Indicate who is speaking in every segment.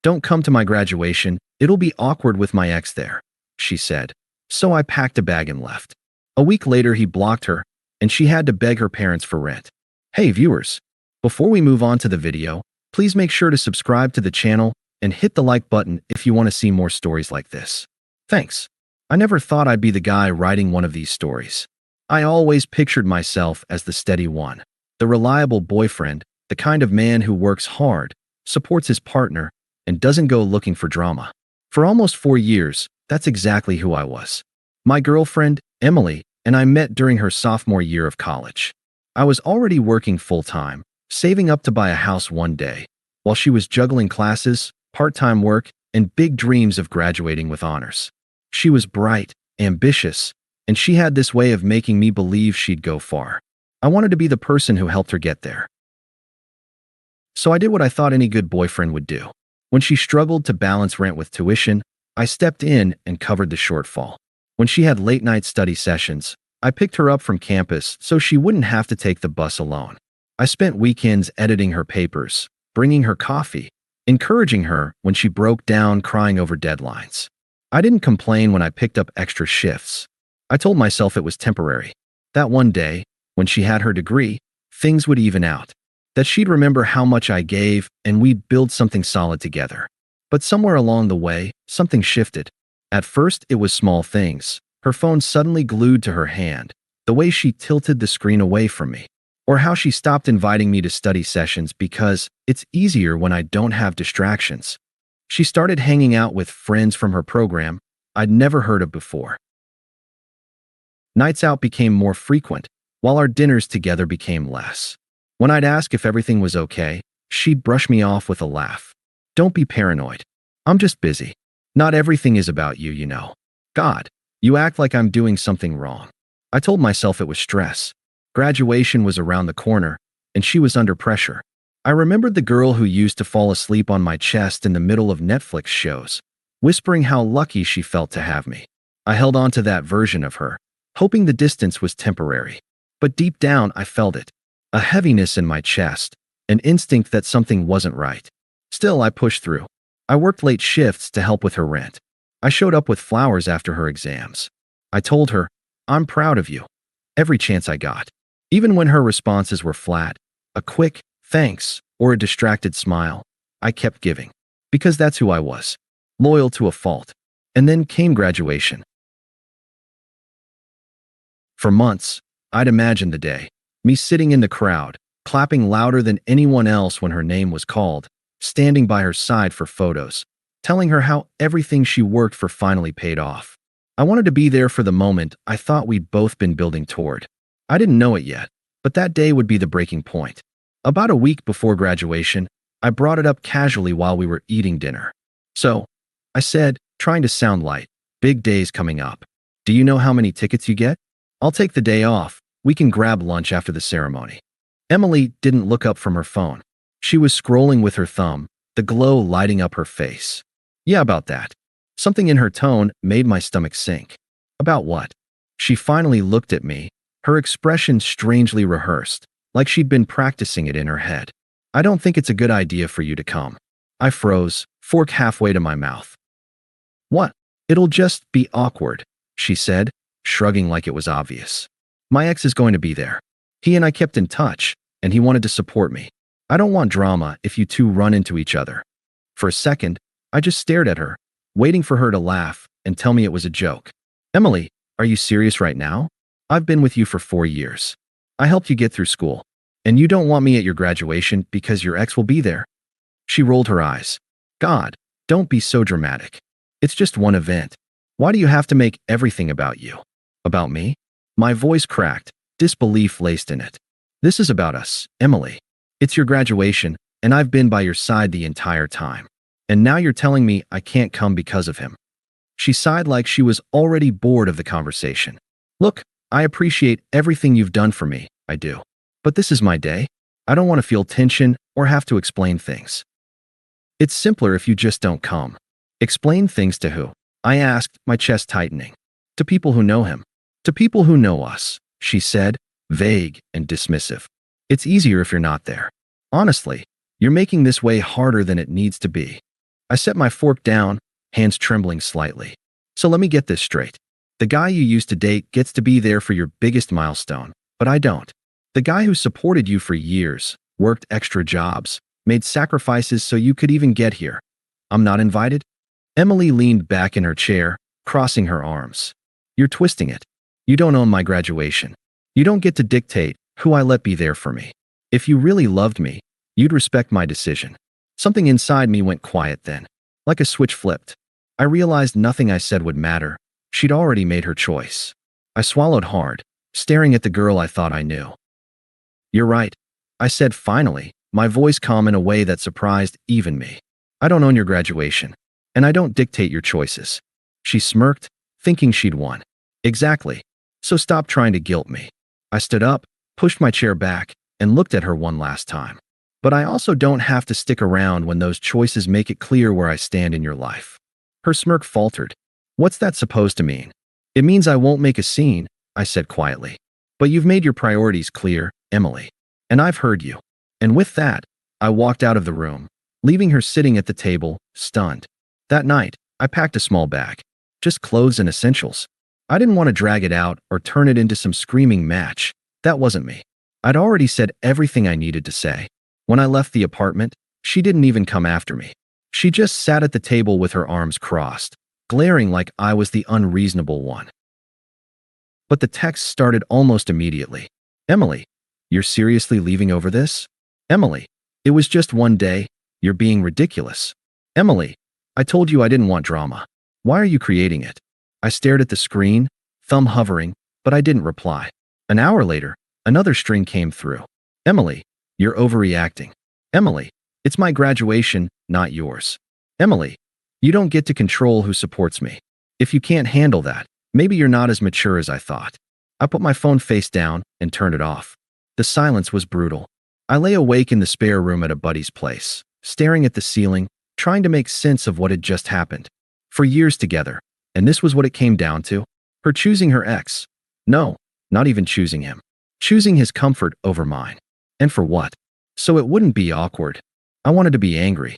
Speaker 1: Don't come to my graduation. It'll be awkward with my ex there, she said. So I packed a bag and left. A week later, he blocked her, and she had to beg her parents for rent. Hey viewers, before we move on to the video, please make sure to subscribe to the channel and hit the like button if you want to see more stories like this. Thanks. I never thought I'd be the guy writing one of these stories. I always pictured myself as the steady one, the reliable boyfriend, the kind of man who works hard, supports his partner, and doesn't go looking for drama. For almost 4 years, that's exactly who I was. My girlfriend, Emily, and I met during her sophomore year of college. I was already working full-time, saving up to buy a house one day, while she was juggling classes, part-time work, and big dreams of graduating with honors. She was bright, ambitious, and she had this way of making me believe she'd go far. I wanted to be the person who helped her get there. So I did what I thought any good boyfriend would do. When she struggled to balance rent with tuition, I stepped in and covered the shortfall. When she had late-night study sessions, I picked her up from campus so she wouldn't have to take the bus alone. I spent weekends editing her papers, bringing her coffee, encouraging her when she broke down crying over deadlines. I didn't complain when I picked up extra shifts. I told myself it was temporary. That one day, when she had her degree, things would even out. That she'd remember how much I gave and we'd build something solid together. But somewhere along the way, something shifted. At first, it was small things. Her phone suddenly glued to her hand, the way she tilted the screen away from me, or how she stopped inviting me to study sessions because it's easier when I don't have distractions. She started hanging out with friends from her program I'd never heard of before. Nights out became more frequent, while our dinners together became less. When I'd ask if everything was okay, she'd brush me off with a laugh. Don't be paranoid. I'm just busy. Not everything is about you, you know. God, you act like I'm doing something wrong. I told myself it was stress. Graduation was around the corner, and she was under pressure. I remembered the girl who used to fall asleep on my chest in the middle of Netflix shows, whispering how lucky she felt to have me. I held on to that version of her, hoping the distance was temporary. But deep down, I felt it. A heaviness in my chest, an instinct that something wasn't right. Still, I pushed through. I worked late shifts to help with her rent. I showed up with flowers after her exams. I told her, I'm proud of you, every chance I got. Even when her responses were flat, a quick thanks or a distracted smile, I kept giving. Because that's who I was, loyal to a fault. And then came graduation. For months, I'd imagined the day. Me sitting in the crowd, clapping louder than anyone else when her name was called, standing by her side for photos, telling her how everything she worked for finally paid off. I wanted to be there for the moment I thought we'd both been building toward. I didn't know it yet, but that day would be the breaking point. About a week before graduation, I brought it up casually while we were eating dinner. So, I said, trying to sound light, big day's coming up. Do you know how many tickets you get? I'll take the day off. We can grab lunch after the ceremony. Emily didn't look up from her phone. She was scrolling with her thumb, the glow lighting up her face. Yeah, about that. Something in her tone made my stomach sink. About what? She finally looked at me, her expression strangely rehearsed, like she'd been practicing it in her head. I don't think it's a good idea for you to come. I froze, fork halfway to my mouth. What? It'll just be awkward, she said, shrugging like it was obvious. My ex is going to be there. He and I kept in touch, and he wanted to support me. I don't want drama if you two run into each other. For a second, I just stared at her, waiting for her to laugh and tell me it was a joke. Emily, are you serious right now? I've been with you for 4 years. I helped you get through school, and you don't want me at your graduation because your ex will be there? She rolled her eyes. God, don't be so dramatic. It's just one event. Why do you have to make everything about you? About me? My voice cracked, disbelief laced in it. This is about us, Emily. It's your graduation, and I've been by your side the entire time. And now you're telling me I can't come because of him. She sighed like she was already bored of the conversation. Look, I appreciate everything you've done for me, I do. But this is my day. I don't want to feel tension or have to explain things. It's simpler if you just don't come. Explain things to who? I asked, my chest tightening. To people who know him. To people who know us, she said, vague and dismissive. It's easier if you're not there. Honestly, you're making this way harder than it needs to be. I set my fork down, hands trembling slightly. So let me get this straight. The guy you used to date gets to be there for your biggest milestone, but I don't. The guy who supported you for years, worked extra jobs, made sacrifices so you could even get here. I'm not invited? Emily leaned back in her chair, crossing her arms. You're twisting it. You don't own my graduation. You don't get to dictate who I let be there for me. If you really loved me, you'd respect my decision. Something inside me went quiet then. Like a switch flipped. I realized nothing I said would matter. She'd already made her choice. I swallowed hard, staring at the girl I thought I knew. You're right, I said finally, my voice calm in a way that surprised even me. I don't own your graduation, and I don't dictate your choices. She smirked, thinking she'd won. Exactly. So stop trying to guilt me. I stood up, pushed my chair back, and looked at her one last time. But I also don't have to stick around when those choices make it clear where I stand in your life. Her smirk faltered. What's that supposed to mean? It means I won't make a scene, I said quietly. But you've made your priorities clear, Emily. And I've heard you. And with that, I walked out of the room, leaving her sitting at the table, stunned. That night, I packed a small bag. Just clothes and essentials. I didn't want to drag it out or turn it into some screaming match. That wasn't me. I'd already said everything I needed to say. When I left the apartment, she didn't even come after me. She just sat at the table with her arms crossed, glaring like I was the unreasonable one. But the text started almost immediately. Emily, you're seriously leaving over this? Emily, it was just one day. You're being ridiculous. Emily, I told you I didn't want drama. Why are you creating it? I stared at the screen, thumb hovering, but I didn't reply. An hour later, another string came through. Emily, you're overreacting. Emily, it's my graduation, not yours. Emily, you don't get to control who supports me. If you can't handle that, maybe you're not as mature as I thought. I put my phone face down and turned it off. The silence was brutal. I lay awake in the spare room at a buddy's place, staring at the ceiling, trying to make sense of what had just happened. For years together, and this was what it came down to. Her choosing her ex. No, not even choosing him. Choosing his comfort over mine. And for what? So it wouldn't be awkward. I wanted to be angry.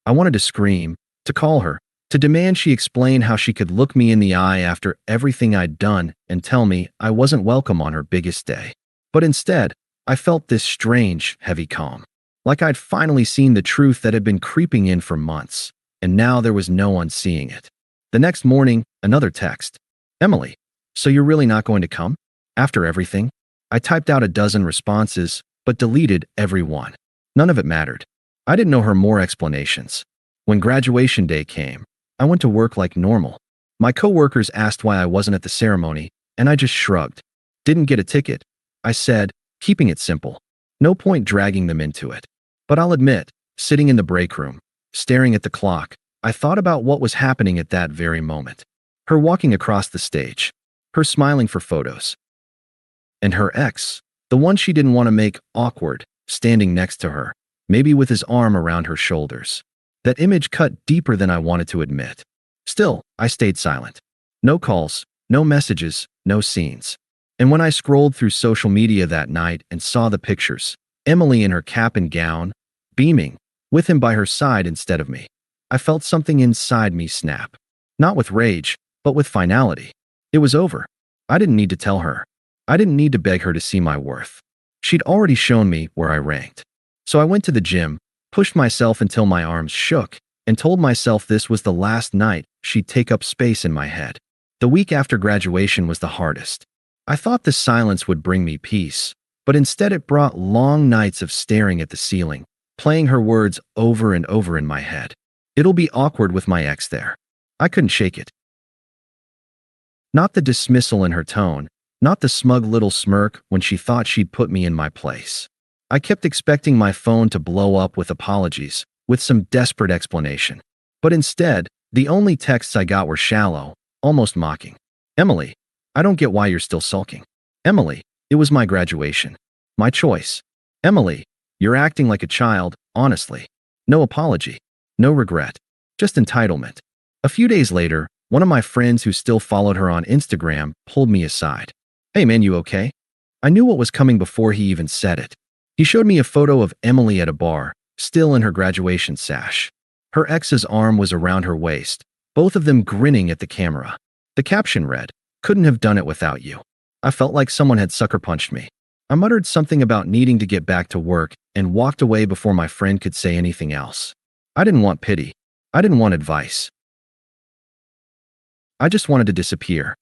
Speaker 1: I wanted to scream, to call her, to demand she explain how she could look me in the eye after everything I'd done and tell me I wasn't welcome on her biggest day. But instead, I felt this strange, heavy calm. Like I'd finally seen the truth that had been creeping in for months, and now there was no one seeing it. The next morning, another text. Emily, so you're really not going to come? After everything? I typed out a dozen responses, but deleted every one. None of it mattered. I didn't know her more explanations. When graduation day came, I went to work like normal. My coworkers asked why I wasn't at the ceremony, and I just shrugged. Didn't get a ticket, I said, keeping it simple. No point dragging them into it. But I'll admit, sitting in the break room, staring at the clock, I thought about what was happening at that very moment. Her walking across the stage. Her smiling for photos. And her ex, the one she didn't want to make awkward, standing next to her, maybe with his arm around her shoulders. That image cut deeper than I wanted to admit. Still, I stayed silent. No calls, no messages, no scenes. And when I scrolled through social media that night and saw the pictures, Emily in her cap and gown, beaming, with him by her side instead of me, I felt something inside me snap. Not with rage, but with finality. It was over. I didn't need to tell her. I didn't need to beg her to see my worth. She'd already shown me where I ranked. So I went to the gym, pushed myself until my arms shook, and told myself this was the last night she'd take up space in my head. The week after graduation was the hardest. I thought the silence would bring me peace, but instead it brought long nights of staring at the ceiling, playing her words over and over in my head. It'll be awkward with my ex there. I couldn't shake it. Not the dismissal in her tone, not the smug little smirk when she thought she'd put me in my place. I kept expecting my phone to blow up with apologies, with some desperate explanation. But instead, the only texts I got were shallow, almost mocking. Emily, I don't get why you're still sulking. Emily, it was my graduation. My choice. Emily, you're acting like a child, honestly. No apology. No regret. Just entitlement. A few days later, one of my friends who still followed her on Instagram pulled me aside. Hey man, you okay? I knew what was coming before he even said it. He showed me a photo of Emily at a bar, still in her graduation sash. Her ex's arm was around her waist, both of them grinning at the camera. The caption read, "Couldn't have done it without you." I felt like someone had sucker punched me. I muttered something about needing to get back to work and walked away before my friend could say anything else. I didn't want pity. I didn't want advice. I just wanted to disappear.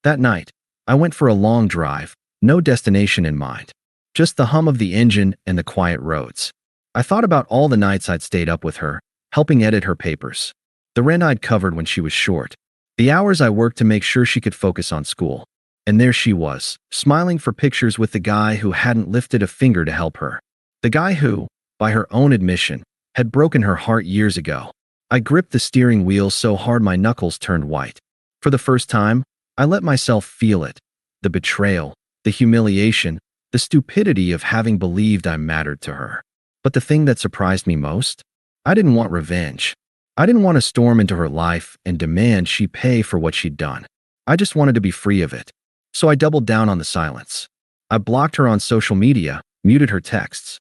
Speaker 1: That night, I went for a long drive, no destination in mind. Just the hum of the engine and the quiet roads. I thought about all the nights I'd stayed up with her, helping edit her papers. The rent I'd covered when she was short. The hours I worked to make sure she could focus on school. And there she was, smiling for pictures with the guy who hadn't lifted a finger to help her. The guy who, by her own admission, had broken her heart years ago. I gripped the steering wheel so hard my knuckles turned white. For the first time, I let myself feel it. The betrayal, the humiliation, the stupidity of having believed I mattered to her. But the thing that surprised me most? I didn't want revenge. I didn't want to storm into her life and demand she pay for what she'd done. I just wanted to be free of it. So I doubled down on the silence. I blocked her on social media, muted her texts.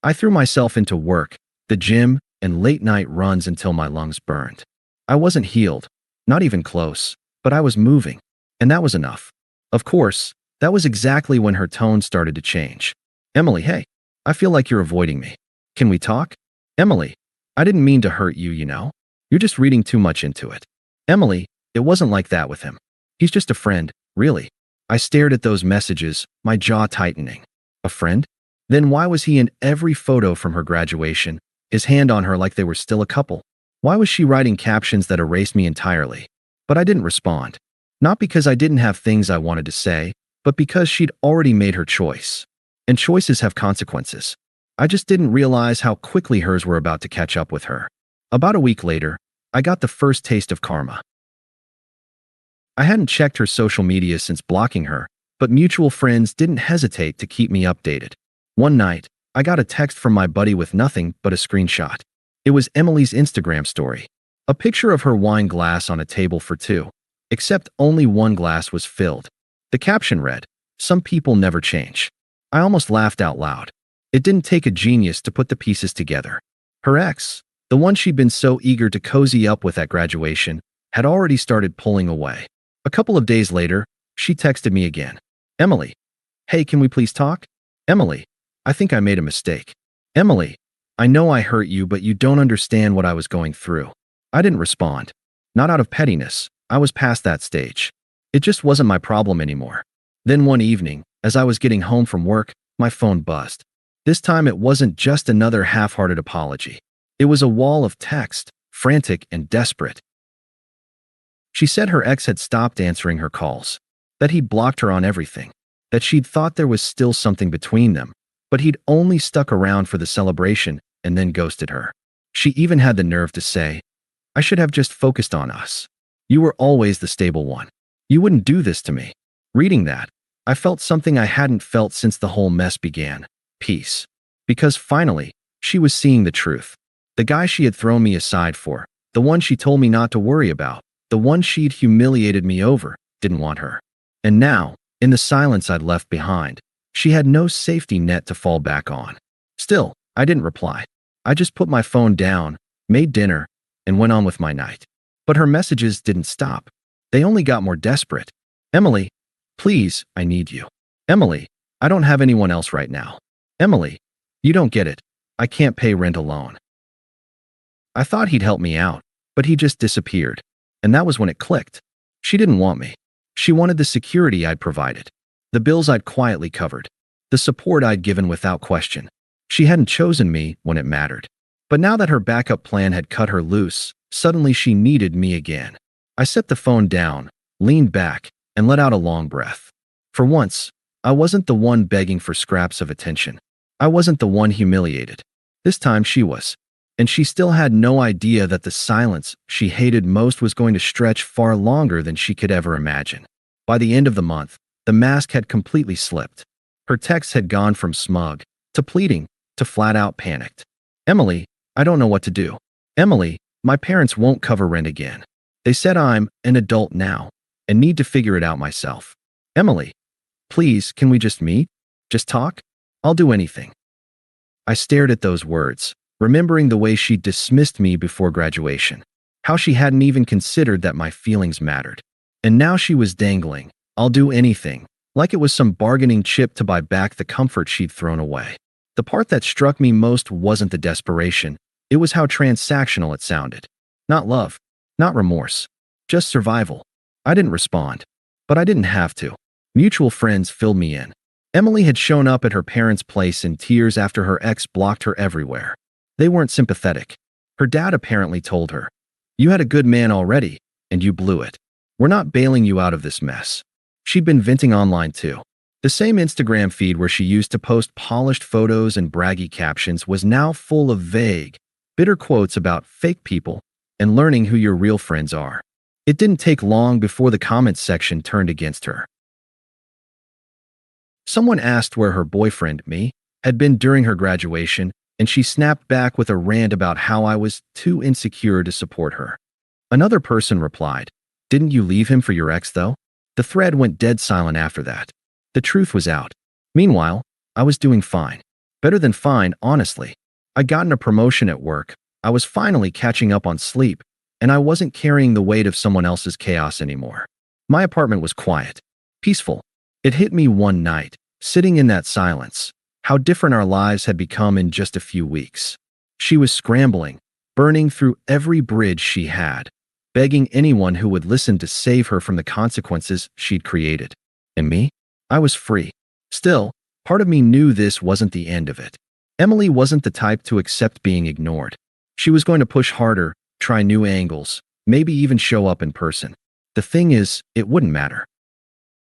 Speaker 1: I threw myself into work, the gym, and late-night runs until my lungs burned. I wasn't healed, not even close, but I was moving, and that was enough. Of course, that was exactly when her tone started to change. "Emily, hey, I feel like you're avoiding me. Can we talk?" "Emily, I didn't mean to hurt you, you know? You're just reading too much into it." "Emily, it wasn't like that with him. He's just a friend, really." I stared at those messages, my jaw tightening. A friend? Then why was he in every photo from her graduation, his hand on her like they were still a couple? Why was she writing captions that erased me entirely? But I didn't respond. Not because I didn't have things I wanted to say, but because she'd already made her choice. And choices have consequences. I just didn't realize how quickly hers were about to catch up with her. About a week later, I got the first taste of karma. I hadn't checked her social media since blocking her, but mutual friends didn't hesitate to keep me updated. One night, I got a text from my buddy with nothing but a screenshot. It was Emily's Instagram story. A picture of her wine glass on a table for two, except only one glass was filled. The caption read, "Some people never change." I almost laughed out loud. It didn't take a genius to put the pieces together. Her ex, the one she'd been so eager to cozy up with at graduation, had already started pulling away. A couple of days later, she texted me again. "Emily, hey, can we please talk? Emily, I think I made a mistake. Emily, I know I hurt you, but you don't understand what I was going through." I didn't respond. Not out of pettiness. I was past that stage. It just wasn't my problem anymore. Then one evening, as I was getting home from work, my phone buzzed. This time it wasn't just another half-hearted apology. It was a wall of text, frantic and desperate. She said her ex had stopped answering her calls, that he'd blocked her on everything, that she'd thought there was still something between them, but he'd only stuck around for the celebration and then ghosted her. She even had the nerve to say, "I should have just focused on us. You were always the stable one. You wouldn't do this to me." Reading that, I felt something I hadn't felt since the whole mess began. Peace. Because finally, she was seeing the truth. The guy she had thrown me aside for, the one she told me not to worry about, the one she'd humiliated me over, didn't want her. And now, in the silence I'd left behind, she had no safety net to fall back on. Still, I didn't reply. I just put my phone down, made dinner, and went on with my night. But her messages didn't stop. They only got more desperate. "Emily, please, I need you. Emily, I don't have anyone else right now. Emily, you don't get it. I can't pay rent alone." I thought he'd help me out, but he just disappeared. And that was when it clicked. She didn't want me. She wanted the security I'd provided, the bills I'd quietly covered, the support I'd given without question. She hadn't chosen me when it mattered. But now that her backup plan had cut her loose, suddenly she needed me again. I set the phone down, leaned back, and let out a long breath. For once, I wasn't the one begging for scraps of attention. I wasn't the one humiliated. This time she was. And she still had no idea that the silence she hated most was going to stretch far longer than she could ever imagine. By the end of the month, the mask had completely slipped. Her texts had gone from smug to pleading to flat-out panicked. "Emily, I don't know what to do. Emily, my parents won't cover rent again. They said I'm an adult now and need to figure it out myself. Emily, please, can we just meet? Just talk? I'll do anything." I stared at those words, remembering the way she dismissed me before graduation, how she hadn't even considered that my feelings mattered. And now she was dangling, "I'll do anything," like it was some bargaining chip to buy back the comfort she'd thrown away. The part that struck me most wasn't the desperation, it was how transactional it sounded. Not love, not remorse, just survival. I didn't respond, but I didn't have to. Mutual friends filled me in. Emily had shown up at her parents' place in tears after her ex blocked her everywhere. They weren't sympathetic. Her dad apparently told her, "You had a good man already, and you blew it. We're not bailing you out of this mess." She'd been venting online too. The same Instagram feed where she used to post polished photos and braggy captions was now full of vague, bitter quotes about fake people and learning who your real friends are. It didn't take long before the comments section turned against her. Someone asked where her boyfriend, me, had been during her graduation, and she snapped back with a rant about how I was too insecure to support her. Another person replied, "Didn't you leave him for your ex, though?" The thread went dead silent after that. The truth was out. Meanwhile, I was doing fine. Better than fine, honestly. I'd gotten a promotion at work, I was finally catching up on sleep, and I wasn't carrying the weight of someone else's chaos anymore. My apartment was quiet, peaceful. It hit me one night, sitting in that silence, how different our lives had become in just a few weeks. She was scrambling, burning through every bridge she had, begging anyone who would listen to save her from the consequences she'd created. And me? I was free. Still, part of me knew this wasn't the end of it. Emily wasn't the type to accept being ignored. She was going to push harder, try new angles, maybe even show up in person. The thing is, it wouldn't matter.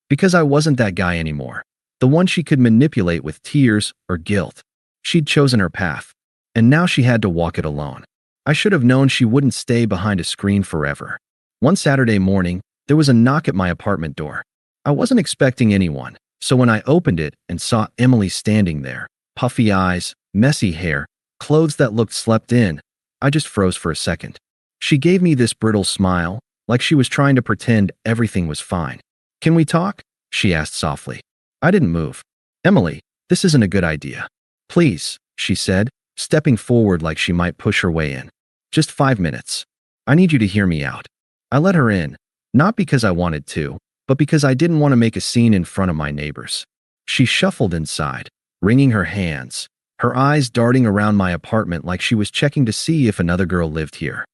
Speaker 1: Because I wasn't that guy anymore. The one she could manipulate with tears or guilt. She'd chosen her path, and now she had to walk it alone. I should have known she wouldn't stay behind a screen forever. One Saturday morning, there was a knock at my apartment door. I wasn't expecting anyone, so when I opened it and saw Emily standing there, puffy eyes, messy hair, clothes that looked slept in, I just froze for a second. She gave me this brittle smile, like she was trying to pretend everything was fine. "Can we talk?" she asked softly. I didn't move. "Emily, this isn't a good idea. Please," she said, stepping forward like she might push her way in. "Just 5 minutes. I need you to hear me out." I let her in, not because I wanted to, but because I didn't want to make a scene in front of my neighbors. She shuffled inside, wringing her hands, her eyes darting around my apartment like she was checking to see if another girl lived here.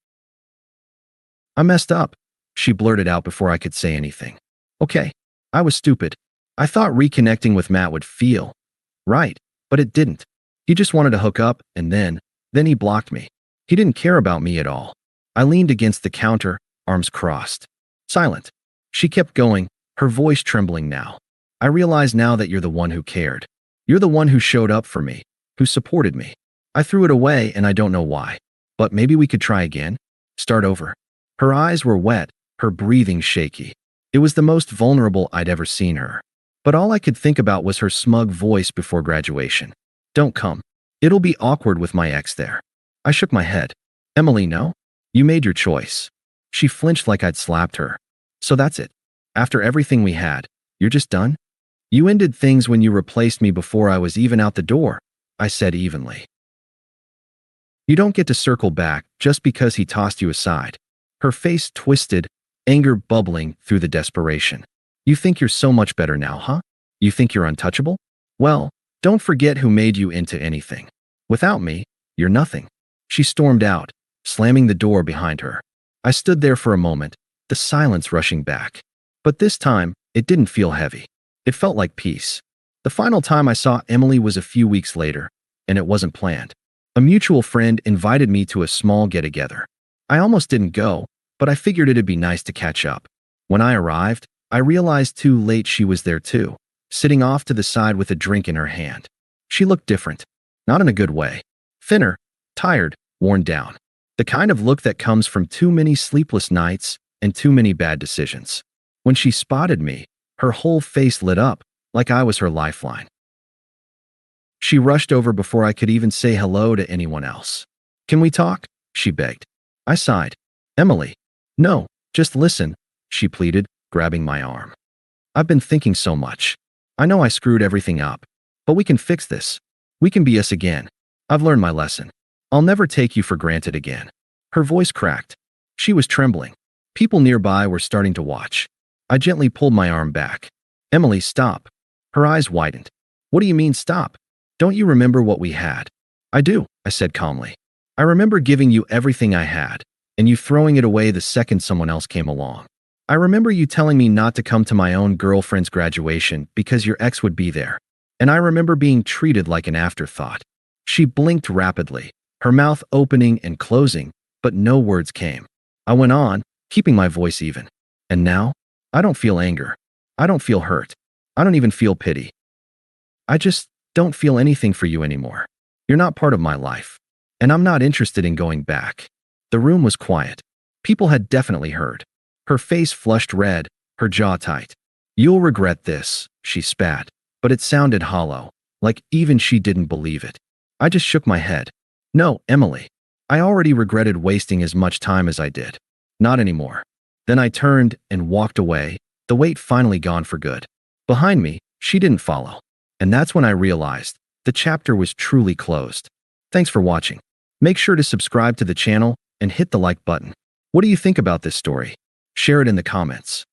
Speaker 1: "I messed up," she blurted out before I could say anything. "Okay, I was stupid. I thought reconnecting with Matt would feel right, but it didn't. He just wanted to hook up, and then he blocked me. He didn't care about me at all." I leaned against the counter, arms crossed. Silent. She kept going, her voice trembling now. "I realize now that you're the one who cared. You're the one who showed up for me, who supported me. I threw it away and I don't know why. But maybe we could try again? Start over." Her eyes were wet, her breathing shaky. It was the most vulnerable I'd ever seen her. But all I could think about was her smug voice before graduation. "Don't come. It'll be awkward with my ex there." I shook my head. "Emily, no? You made your choice." She flinched like I'd slapped her. "So that's it? After everything we had, you're just done? You ended things when you replaced me before I was even out the door," I said evenly. "You don't get to circle back just because he tossed you aside." Her face twisted, anger bubbling through the desperation. "You think you're so much better now, huh? You think you're untouchable? Well, don't forget who made you into anything. Without me, you're nothing." She stormed out, slamming the door behind her. I stood there for a moment, the silence rushing back. But this time, it didn't feel heavy. It felt like peace. The final time I saw Emily was a few weeks later, and it wasn't planned. A mutual friend invited me to a small get-together. I almost didn't go, but I figured it'd be nice to catch up. When I arrived, I realized too late she was there too, sitting off to the side with a drink in her hand. She looked different, not in a good way. Thinner, tired, worn down. The kind of look that comes from too many sleepless nights and too many bad decisions. When she spotted me, her whole face lit up, like I was her lifeline. She rushed over before I could even say hello to anyone else. "Can we talk?" she begged. I sighed. "Emily." "No, just listen," she pleaded, grabbing my arm. "I've been thinking so much. I know I screwed everything up, but we can fix this. We can be us again. I've learned my lesson. I'll never take you for granted again. Her voice cracked. She was trembling. People nearby were starting to watch. I gently pulled my arm back. Emily, stop. Her eyes widened. What do you mean, stop? Don't you remember what we had? I do, I said calmly. I remember giving you everything I had, and you throwing it away the second someone else came along. I remember you telling me not to come to my own girlfriend's graduation because your ex would be there. And I remember being treated like an afterthought. She blinked rapidly, her mouth opening and closing, but no words came. I went on, keeping my voice even. And now? I don't feel anger. I don't feel hurt. I don't even feel pity. I just don't feel anything for you anymore. You're not part of my life. And I'm not interested in going back. The room was quiet. People had definitely heard. Her face flushed red, her jaw tight. You'll regret this, she spat, but it sounded hollow, like even she didn't believe it. I just shook my head. No, Emily. I already regretted wasting as much time as I did. Not anymore. Then I turned and walked away, the weight finally gone for good. Behind me, she didn't follow. And that's when I realized the chapter was truly closed. Thanks for watching. Make sure to subscribe to the channel and hit the like button. What do you think about this story? Share it in the comments.